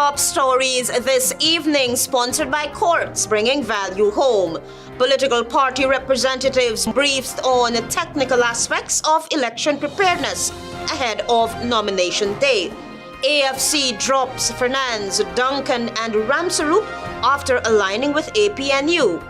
Top stories this evening, sponsored by Courts, bringing value home. Political party representatives briefed on technical aspects of election preparedness ahead of nomination day. AFC drops Fernandes, Duncan and RAMSAROOP after aligning with APNU.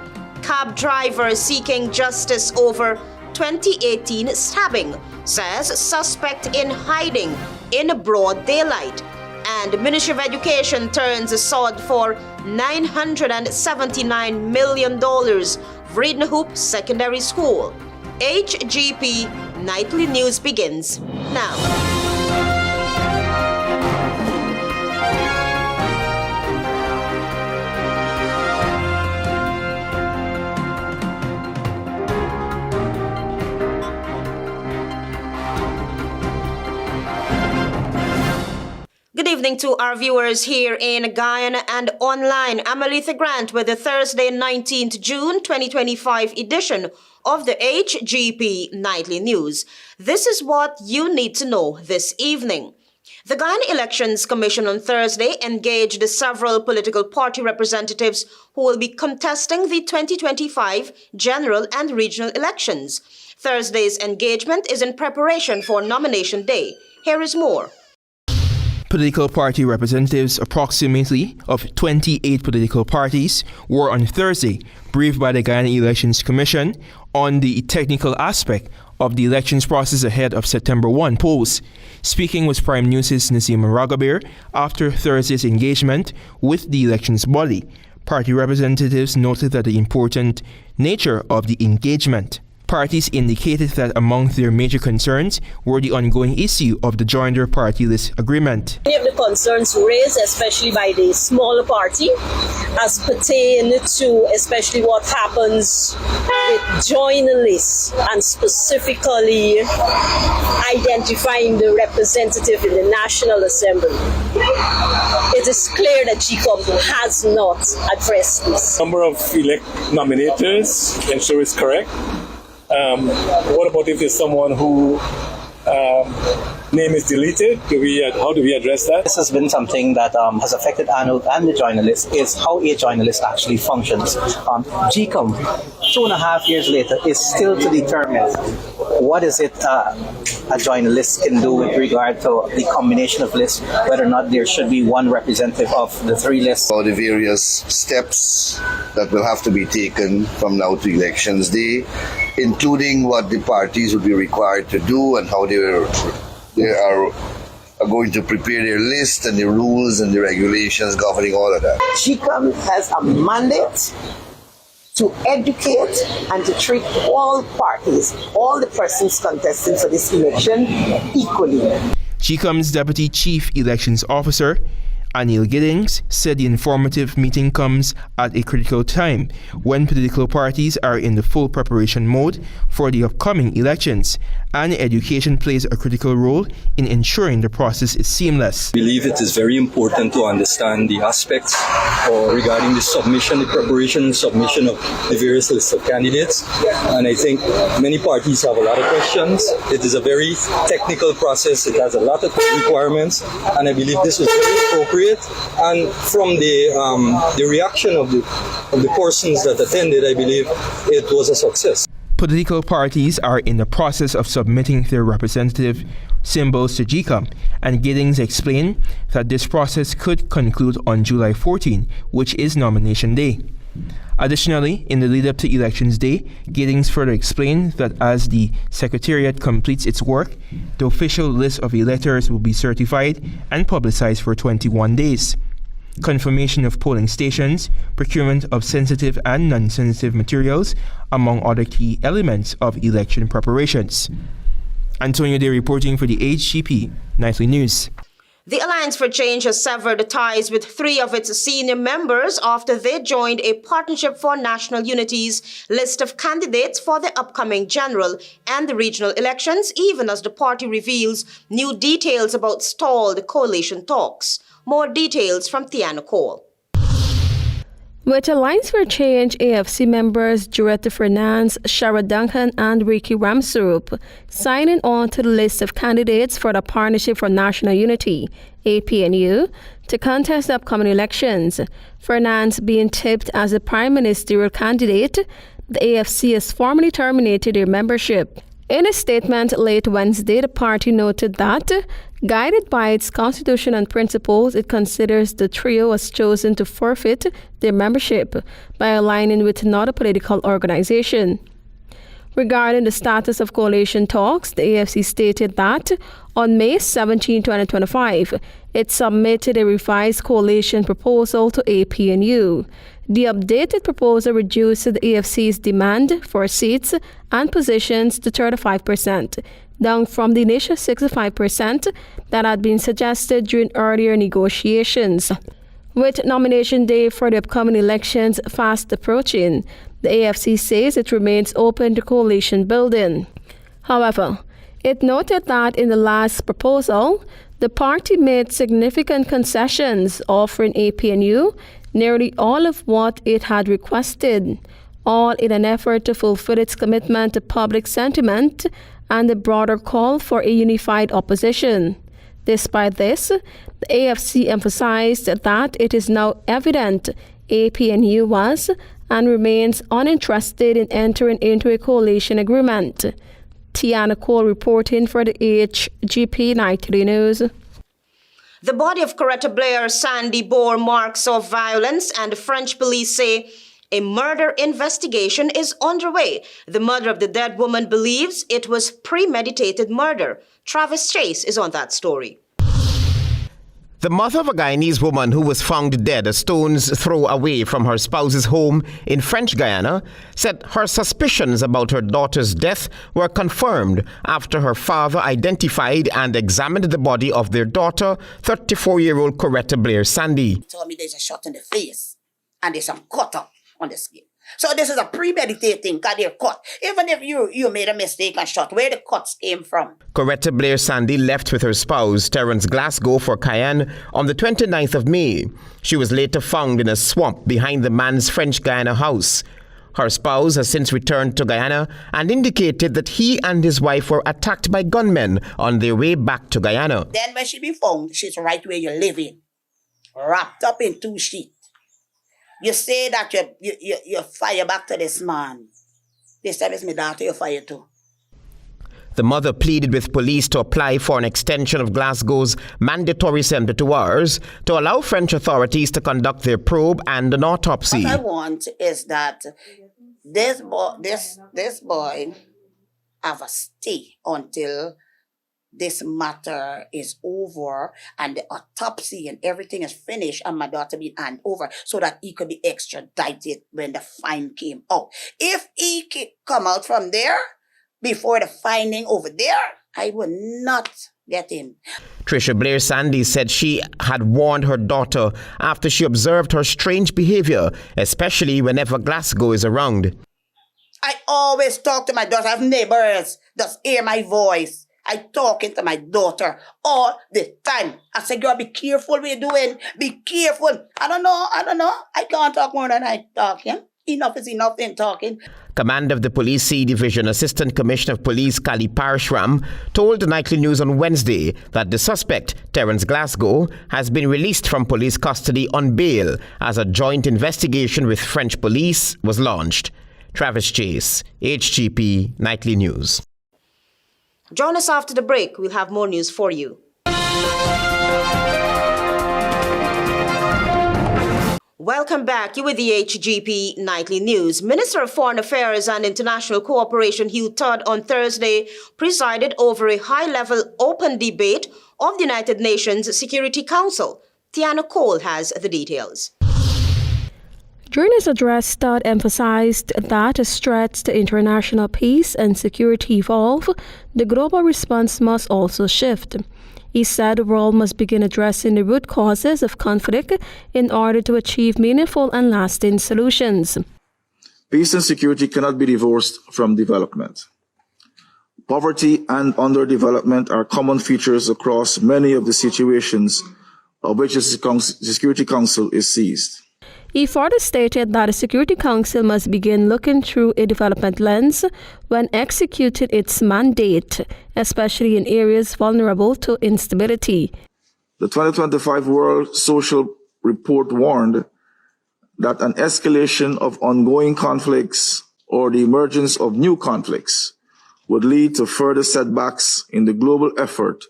Cab driver seeking justice over 2018 stabbing, says suspect in hiding in broad daylight. And Ministry of Education turns a sod for $979 million. VREEDEN Secondary School. HGP Nightly News begins now. Good evening to our viewers here in Guyana and online. I'm ALETHEA Grant with the Thursday 19th June 2025 edition of the HGP Nightly News. This is what you need to know this evening. The Guyana Elections Commission on Thursday engaged several political party representatives who will be contesting the 2025 general and regional elections. Thursday's engagement is in preparation for nomination day. Here is more. Political party representatives, approximately of 28 political parties, were on Thursday briefed by the Guyana Elections Commission on the technical aspect of the elections process ahead of September 1 polls. Speaking was Prime News' Nazima Ragabir after Thursday's engagement with the elections body. Party representatives noted that the important nature of the engagement. Parties indicated that among their major concerns were the ongoing issue of the joinder party list agreement. Many of the concerns raised, especially by the smaller party, as pertain to especially what happens with joiner lists and specifically identifying the representative in the National Assembly. It is clear that shakeup has not addressed this. Number of elect nominators, ensure it's correct. What about if there's someone who name is deleted? How do we address that? This has been something that has affected ANU and the joiner list, is how a joiner list actually functions. GCOM, 2.5 years later, is still to determine what is it a joiner list can do with regard to the combination of lists, whether or not there should be one representative of the three lists. All the various steps that will have to be taken from now to elections day, including what the parties will be required to do and how they are going to prepare their list and the rules and the regulations governing all of that. GCOM has a mandate to educate and to treat all parties, all the persons contesting for this election equally. GCOM's Deputy Chief Elections Officer, Anil Giddings, said the informative meeting comes at a critical time when political parties are in the full preparation mode for the upcoming elections, and education plays a critical role in ensuring the process is seamless. I believe it is very important to understand the aspects regarding the submission, the preparation and submission of the various lists of candidates, and I think many parties have a lot of questions. It is a very technical process, it has a lot of requirements, and I believe this was very appropriate. And from the reaction of the persons that attended, I believe it was a success. Political parties are in the process of submitting their representative symbols to GCOM, and Giddings explained that this process could conclude on July 14, which is nomination day. Additionally, in the lead-up to Elections Day, Giddings further explained that as the Secretariat completes its work, the official list of electors will be certified and publicized for 21 days. Confirmation of polling stations, procurement of sensitive and non-sensitive materials, among other key elements of election preparations. Antonio Day reporting for the HGP Nightly News. The Alliance for Change has severed ties with 3 of its senior members after they joined a Partnership for National Unity's list of candidates for the upcoming general and the regional elections, even as the party reveals new details about stalled coalition talks. More details from Tiana Cole. With Alliance for Change AFC members Juretta Fernandes, Shara Duncan and Ricky RAMSAROOP signing on to the list of candidates for the Partnership for National Unity, APNU, to contest the upcoming elections. Fernandes being tipped as a prime ministerial candidate, the AFC has formally terminated their membership. In a statement late Wednesday, the party noted that, guided by its constitution and principles, it considers the trio has chosen to forfeit their membership by aligning with another political organization. Regarding the status of coalition talks, the AFC stated that on May 17, 2025, it submitted a revised coalition proposal to APNU. The updated proposal reduced the AFC's demand for seats and positions to 35%, down from the initial 65% that had been suggested during earlier negotiations. With nomination day for the upcoming elections fast approaching, the AFC says it remains open to coalition building. However, it noted that in the last proposal, the party made significant concessions, offering APNU nearly all of what it had requested, all in an effort to fulfill its commitment to public sentiment and the broader call for a unified opposition. Despite this, the AFC emphasized that it is now evident APNU was and remains uninterested in entering into a coalition agreement. Tiana Cole reporting for the HGP Nightly News. The body of Coretta Blair Sandy bore marks of violence, and French police say a murder investigation is underway. The mother of the dead woman believes it was premeditated murder. Travis Chase is on that story. The mother of a Guyanese woman who was found dead a stone's throw away from her spouse's home in French Guiana said her suspicions about her daughter's death were confirmed after her father identified and examined the body of their daughter, 34-year-old Coretta Blair Sandy. He told me there's a shot in the face and there's some cut up on the skin. So this is a premeditated thing, because they're cut. Even if you made a mistake and shot, where the cuts came from. Coretta Blair Sandy left with her spouse, Terence Glasgow, for Cayenne on the 29th of May. She was later found in a swamp behind the man's French Guiana house. Her spouse has since returned to Guyana and indicated that he and his wife were attacked by gunmen on their way back to Guyana. Then when she be found, she's right where you're living, wrapped up in 2 sheets. You say that you fire back to this man. This time it's my daughter you fire to. The mother pleaded with police to apply for an extension of Glasgow's mandatory 72 hours to allow French authorities to conduct their probe and an autopsy. What I want is that this boy have a stay until this matter is over and the autopsy and everything is finished and my daughter be handed over so that he could be extradited when the fine came out. If he come out from there before the finding over there, I will not get him. Tricia Blair Sandy said she had warned her daughter after she observed her strange behavior, especially whenever Glasgow is around. I always talk to my daughter. I have neighbors that hear my voice. I talking to my daughter all the time. I say, girl, be careful what you're doing. Be careful. I don't know. I can't talk more than I talk. Yeah? Enough is enough in talking. Commander of the Police C Division, Assistant Commissioner of Police Kali Parashram, told the Nightly News on Wednesday that the suspect, Terence Glasgow, has been released from police custody on bail as a joint investigation with French police was launched. Travis Chase, HGP Nightly News. Join us after the break. We'll have more news for you. Welcome back. You with the HGP Nightly News. Minister of Foreign Affairs and International Cooperation Hugh Todd on Thursday presided over a high-level open debate of the United Nations Security Council. Tiana Cole has the details. During his address, Todd emphasized that as threats to international peace and security evolve, the global response must also shift. He said the world must begin addressing the root causes of conflict in order to achieve meaningful and lasting solutions. Peace and security cannot be divorced from development. Poverty and underdevelopment are common features across many of the situations of which the Security Council is seized. He further stated that the Security Council must begin looking through a development lens when executing its mandate, especially in areas vulnerable to instability. The 2025 World Social Report warned that an escalation of ongoing conflicts or the emergence of new conflicts would lead to further setbacks in the global effort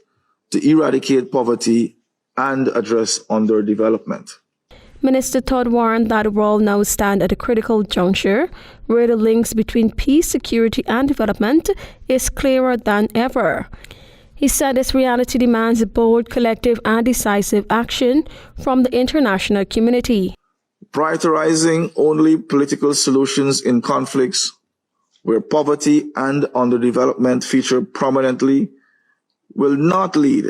to eradicate poverty and address underdevelopment. Minister Todd warned that the world now stands at a critical juncture where the links between peace, security, and development is clearer than ever. He said this reality demands bold, collective, and decisive action from the international community. Prioritizing only political solutions in conflicts where poverty and underdevelopment feature prominently will not lead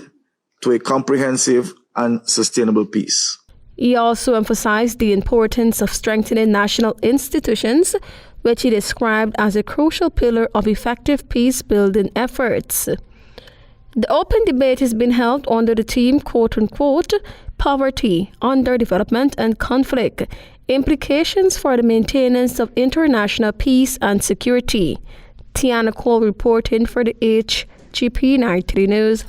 to a comprehensive and sustainable peace. He also emphasized the importance of strengthening national institutions, which he described as a crucial pillar of effective peace-building efforts. The open debate has been held under the theme, quote-unquote, poverty, underdevelopment, and conflict, implications for the maintenance of international peace and security. Tiana Cole reporting for the HGP 93 News.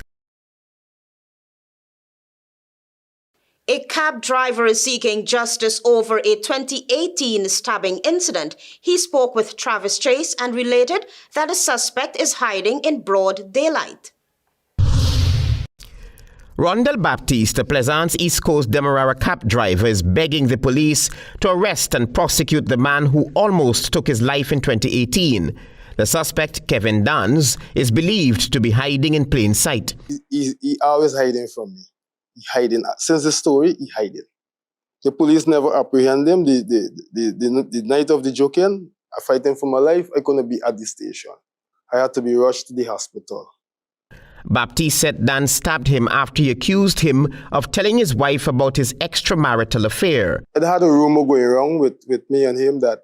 A cab driver is seeking justice over a 2018 stabbing incident. He spoke with Travis Chase and related that the suspect is hiding in broad daylight. Rondell Baptiste, a Plaisance East Coast Demerara cab driver, is begging the police to arrest and prosecute the man who almost took his life in 2018. The suspect, Kevin Dans, is believed to be hiding in plain sight. He always hiding from me. He hiding. Since the story, he hiding. The police never apprehend him. The night of the joking, I fighting for my life. I couldn't be at the station. I had to be rushed to the hospital. Baptiste said Dan stabbed him after he accused him of telling his wife about his extramarital affair. I had a rumor going around with me and him that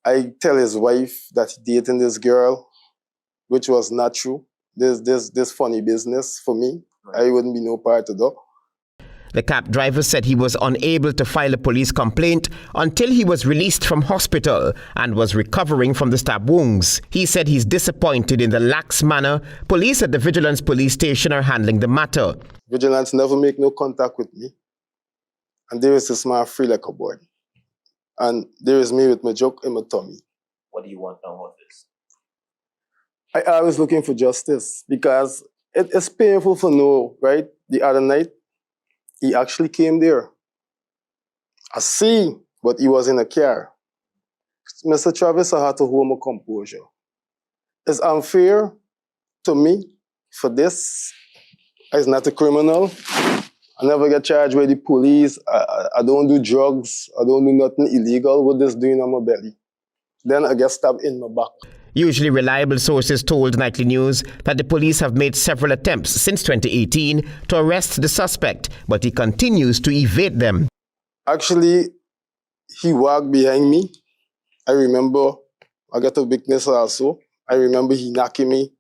I tell his wife that he dating this girl, which was not true. This funny business for me. I wouldn't be no part of that. The cab driver said he was unable to file a police complaint until he was released from hospital and was recovering from the stab wounds. He said he's disappointed in the lax manner police at the Vigilance Police Station are handling the matter. Vigilance never make no contact with me. And there is this man free like a boy. And there is me with my joke in my tummy. What do you want now with this? I was looking for justice because it's painful for no, right? The other night, he actually came there. I see, but he was in a car. Mr. Travis, I had to hold my composure. It's unfair to me for this. I'm not a criminal. I never get charged with the police. I don't do drugs. I don't do nothing illegal. What this doing on my belly? Then I get stabbed in my back. Usually reliable sources told Nightly News that the police have made several attempts since 2018 to arrest the suspect, but he continues to evade them. Actually, he walked behind me. I remember I got a weakness also. I remember he knocking me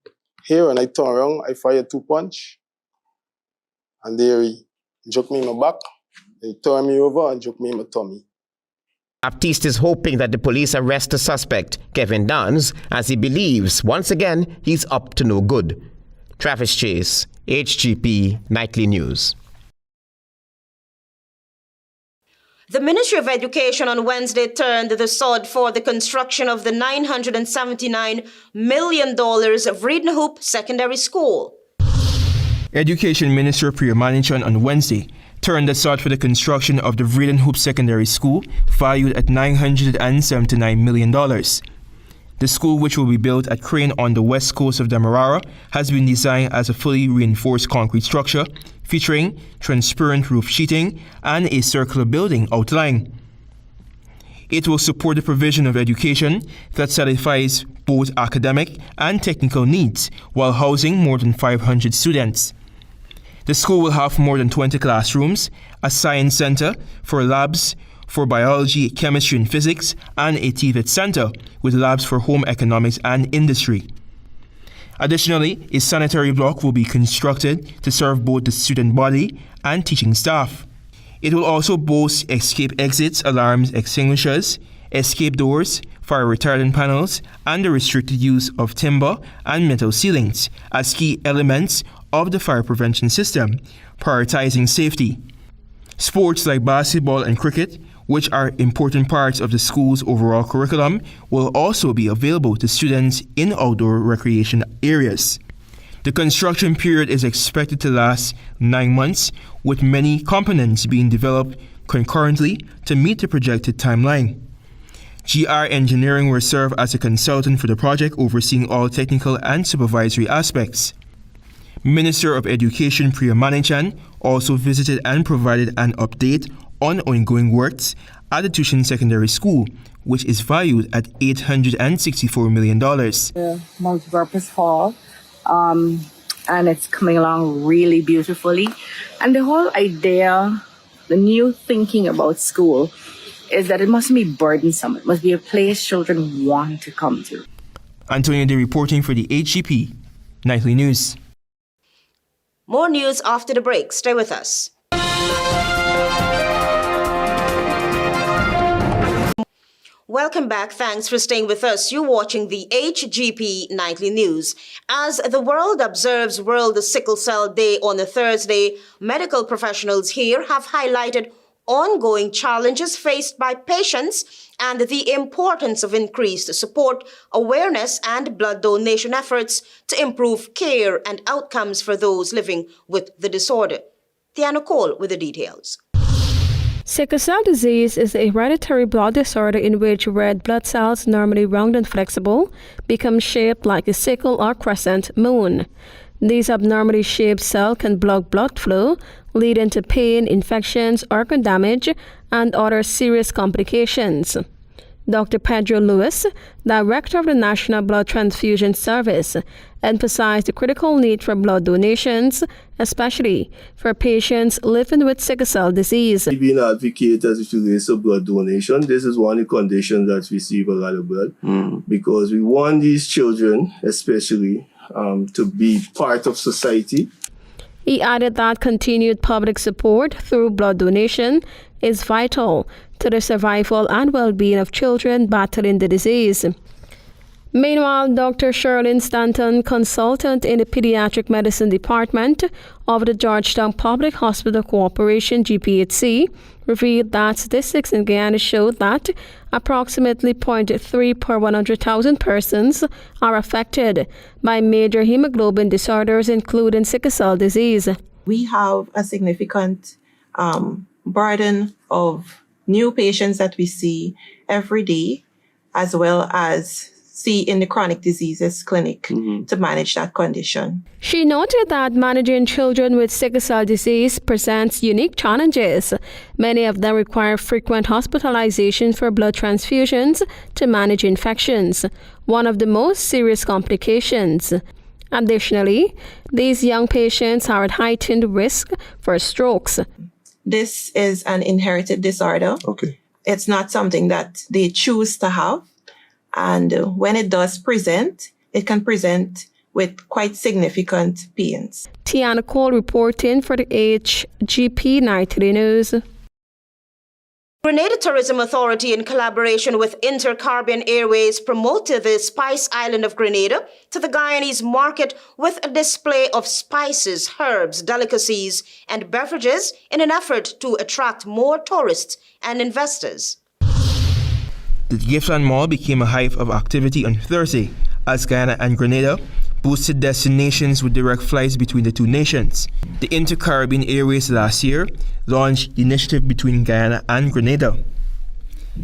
here and I turn around, I fired 2 punches. And there he jerked me in my back. He turned me over and jerked me in my tummy. Baptiste is hoping that the police arrest the suspect, Kevin Dans, as he believes, once again, he's up to no good. Travis Chase, HGP Nightly News. The Ministry of Education on Wednesday turned the sod for the construction of the $979 million VREEDEN Secondary School. Education Minister Priya Manichan on Wednesday turned the sod for the construction of the VREEDEN Secondary School, valued at $979 million. The school, which will be built at Crane on the west coast of Demerara, has been designed as a fully reinforced concrete structure featuring transparent roof sheeting and a circular building outline. It will support the provision of education that satisfies both academic and technical needs while housing more than 500 students. The school will have more than 20 classrooms, a science center for labs for biology, chemistry, and physics, and a TVET center with labs for home economics and industry. Additionally, a sanitary block will be constructed to serve both the student body and teaching staff. It will also boast escape exits, alarms, extinguishers, escape doors, fire retardant panels, and the restricted use of timber and metal ceilings as key elements of the fire prevention system, prioritizing safety. Sports like basketball and cricket, which are important parts of the school's overall curriculum, will also be available to students in outdoor recreation areas. The construction period is expected to last 9 months, with many components being developed concurrently to meet the projected timeline. GR Engineering will serve as a consultant for the project, overseeing all technical and supervisory aspects. Minister of Education Priya Manichan also visited and provided an update on ongoing works at the Tushin Secondary School, which is valued at $864 million. The multipurpose hall, and it's coming along really beautifully. And the whole idea, the new thinking about school, is that it mustn't be burdensome. It must be a place children want to come to. Antonio Day reporting for the HGP Nightly News. More news after the break. Stay with us. Welcome back. Thanks for staying with us. You're watching the HGP Nightly News. As the world observes World Sickle Cell Day on a Thursday, medical professionals here have highlighted ongoing challenges faced by patients and the importance of increased support, awareness, and blood donation efforts to improve care and outcomes for those living with the disorder. Tiana Cole with the details. Sickle cell disease is a hereditary blood disorder in which red blood cells, normally round and flexible, become shaped like a sickle or crescent moon. These abnormally shaped cells can block blood flow, leading to pain, infections, organ damage, and other serious complications. Dr. Pedro Lewis, Director of the National Blood Transfusion Service, emphasized the critical need for blood donations, especially for patients living with sickle cell disease. Being an advocate as it relates to blood donation, this is one of the conditions that receive a lot of blood because we want these children, especially, to be part of society. He added that continued public support through blood donation is vital to the survival and well-being of children battling the disease. Meanwhile, Dr. Sherlyn Stanton, consultant in the Pediatric Medicine Department of the Georgetown Public Hospital Corporation, GPHC, revealed that statistics in Guyana show that approximately 0.3 per 100,000 persons are affected by major hemoglobin disorders, including sickle cell disease. We have a significant burden of new patients that we see every day, as well as see in the chronic diseases clinic to manage that condition. She noted that managing children with sickle cell disease presents unique challenges. Many of them require frequent hospitalization for blood transfusions to manage infections, one of the most serious complications. Additionally, these young patients are at heightened risk for strokes. This is an inherited disorder. Okay. It's not something that they choose to have. And when it does present, it can present with quite significant pains. Tiana Cole reporting for the HGP Nightly News. Grenada Tourism Authority, in collaboration with Intercaribbean Airways, promoted the Spice Island of Grenada to the Guyanese market with a display of spices, herbs, delicacies, and beverages in an effort to attract more tourists and investors. The Giftland Mall became a hive of activity on Thursday as Guyana and Grenada boosted destinations with direct flights between the two nations. The Inter-Caribbean Airways last year launched the initiative between Guyana and Grenada.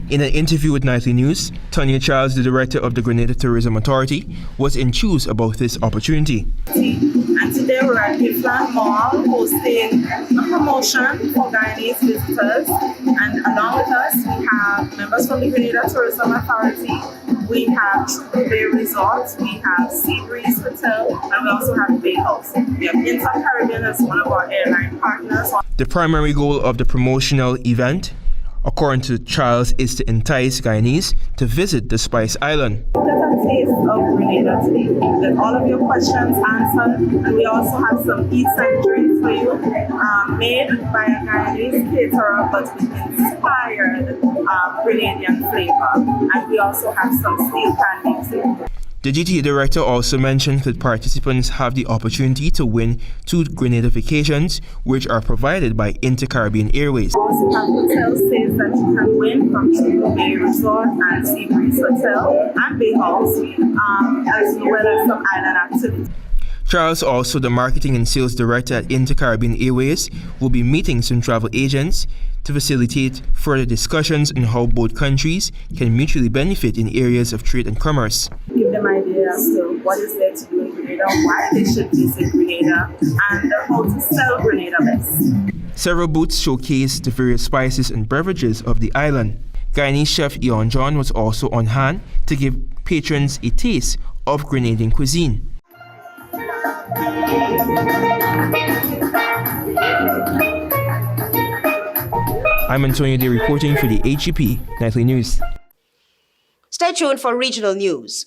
In an interview with Nightly News, Tonya Charles, the director of the Grenada Tourism Authority, was enthused about this opportunity. And today we're at Giftland Mall hosting a promotion for Guyanese visitors. And along with us, we have members from the Grenada Tourism Authority. We have Triple Bay Resort, we have Sea Breeze Hotel, and we also have Bay House. We have Inter-Caribbean as one of our airline partners. The primary goal of the promotional event according to Charles, is to entice Guyanese to visit the Spice Island. Get a taste of Grenada today. Get all of your questions answered, and we also have some eats and drinks for you, made by a Guyanese caterer, but with inspired Grenadian flavor. And we also have some steel pan mixing. The GTA director also mentioned that participants have the opportunity to win 2 Grenada vacations, which are provided by Inter-Caribbean Airways. We also have hotel stays that you can win from Sickle Bay Resort and Sea Breeze Hotel and Bay House, as well as some island activities. Charles, also the marketing and sales director at Inter-Caribbean Airways, will be meeting some travel agents to facilitate further discussions on how both countries can mutually benefit in areas of trade and commerce. Give them ideas as to what is there to do in Grenada, why they should visit Grenada, and how to sell Grenada best. Several booths showcase the various spices and beverages of the island. Guyanese chef Ian John was also on hand to give patrons a taste of Grenadian cuisine. I'm Antonio Day reporting for the HGP Nightly News. Stay tuned for regional news.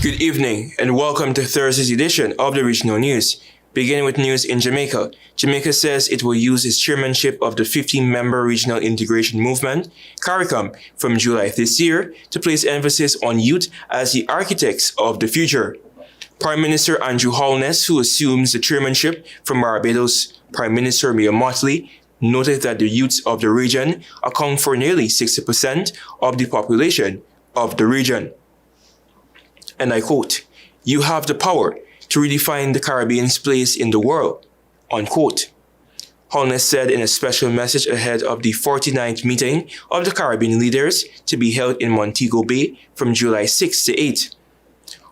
Good evening and welcome to Thursday's edition of the Regional News. Beginning with news in Jamaica. Jamaica says it will use its chairmanship of the 15-member Regional Integration Movement, CARICOM, from July this year to place emphasis on youth as the architects of the future. Prime Minister Andrew Holness, who assumes the chairmanship from Barbados Prime Minister Mia Mottley, noted that the youths of the region account for nearly 60% of the population of the region. And I quote, "You have the power to redefine the Caribbean's place in the world," unquote. Holness said in a special message ahead of the 49th meeting of the Caribbean leaders to be held in Montego Bay from July 6 to 8.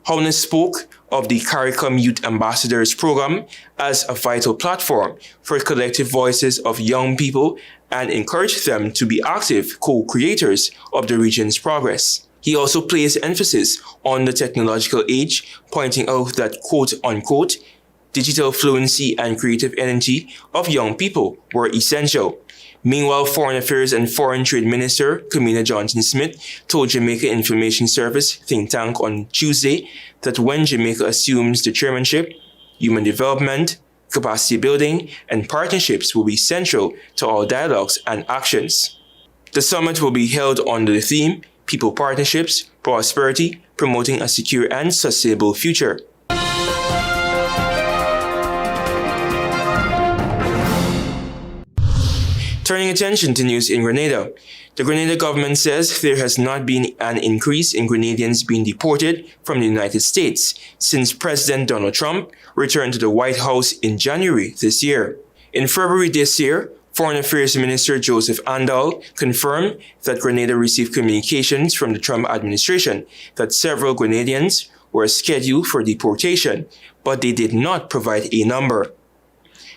Holness spoke of the CARICOM Youth Ambassadors Program as a vital platform for collective voices of young people and encouraged them to be active co-creators of the region's progress. He also placed emphasis on the technological age, pointing out that quote-unquote, digital fluency and creative energy of young people were essential. Meanwhile, Foreign Affairs and Foreign Trade Minister Kamina Johnson-Smith told Jamaica Information Service think tank on Tuesday that when Jamaica assumes the chairmanship, human development, capacity building, and partnerships will be central to all dialogues and actions. The summit will be held under the theme People Partnerships, Prosperity, Promoting a Secure and Sustainable Future. Turning attention to news in Grenada. The Grenada government says there has not been an increase in Grenadians being deported from the United States since President Donald Trump returned to the White House in January this year. In February this year, Foreign Affairs Minister Joseph Andal confirmed that Grenada received communications from the Trump administration that several Grenadians were scheduled for deportation, but they did not provide a number.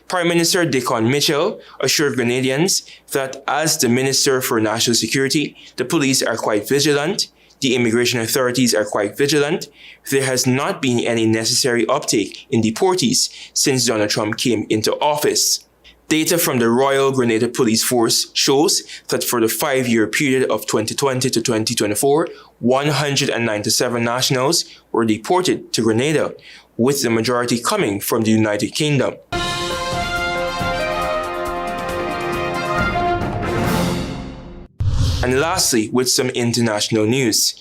Prime Minister Dickon Mitchell assured Grenadians that as the Minister for National Security, the police are quite vigilant, the immigration authorities are quite vigilant, there has not been any necessary uptake in deportees since Donald Trump came into office. Data from the Royal Grenada Police Force shows that for the 5-year period of 2020 to 2024, 197 nationals were deported to Grenada, with the majority coming from the United Kingdom. And lastly, with some international news.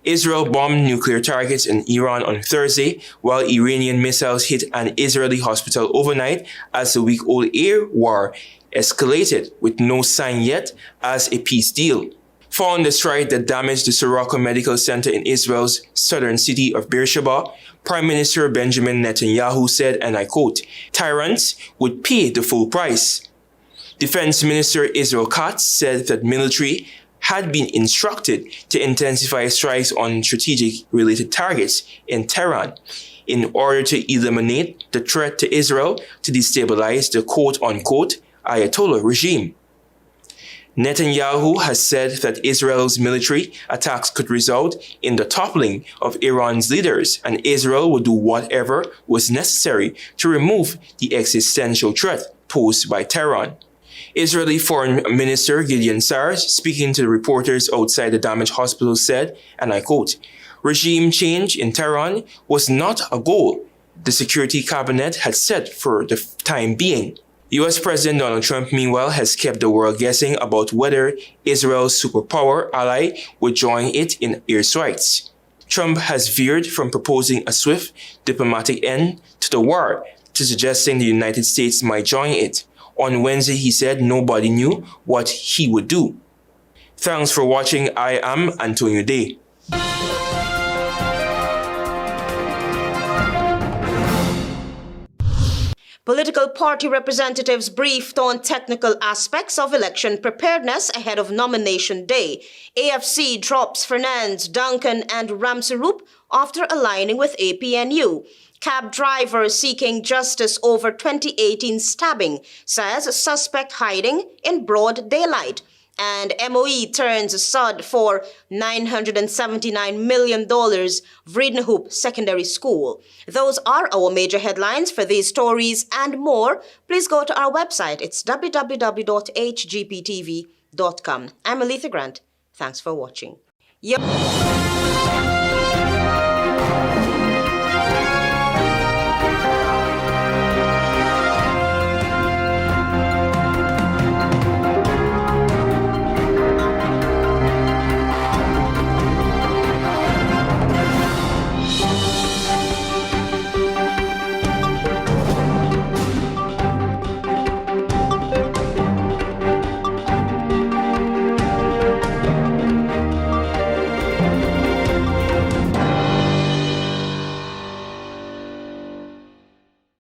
Israel bombed nuclear targets in Iran on Thursday, while Iranian missiles hit an Israeli hospital overnight as the week-old air war escalated, with no sign yet as a peace deal. Following the strike that damaged the Soroka Medical Center in Israel's southern city of Beersheba, Prime Minister Benjamin Netanyahu said, and I quote, "Tyrants would pay the full price." Defense Minister Israel Katz said that military had been instructed to intensify strikes on strategic-related targets in Tehran in order to eliminate the threat to Israel to destabilize the quote-unquote Ayatollah regime. Netanyahu has said that Israel's military attacks could result in the toppling of Iran's leaders, and Israel would do whatever was necessary to remove the existential threat posed by Tehran. Israeli Foreign Minister Gideon Sa'ar, speaking to the reporters outside the damaged hospital, said, and I quote, "Regime change in Tehran was not a goal the Security Cabinet had set for the time being." U.S. President Donald Trump, meanwhile, has kept the world guessing about whether Israel's superpower ally would join it in airstrikes. Trump has veered from proposing a swift diplomatic end to the war to suggesting the United States might join it. On Wednesday, he said nobody knew what he would do. Thanks for watching. I am Antonio Day. Political party representatives briefed on technical aspects of election preparedness ahead of nomination day. AFC drops Fernandes, Duncan and RAMSAROOP after aligning with APNU. Cab driver seeking justice over 2018 stabbing, says suspect hiding in broad daylight. And MOE turns sod for $979 million VREEDEN Secondary School. Those are our major headlines. For these stories and more, please go to our website. It's www.hgptv.com. I'm ALETHEA Grant. Thanks for watching.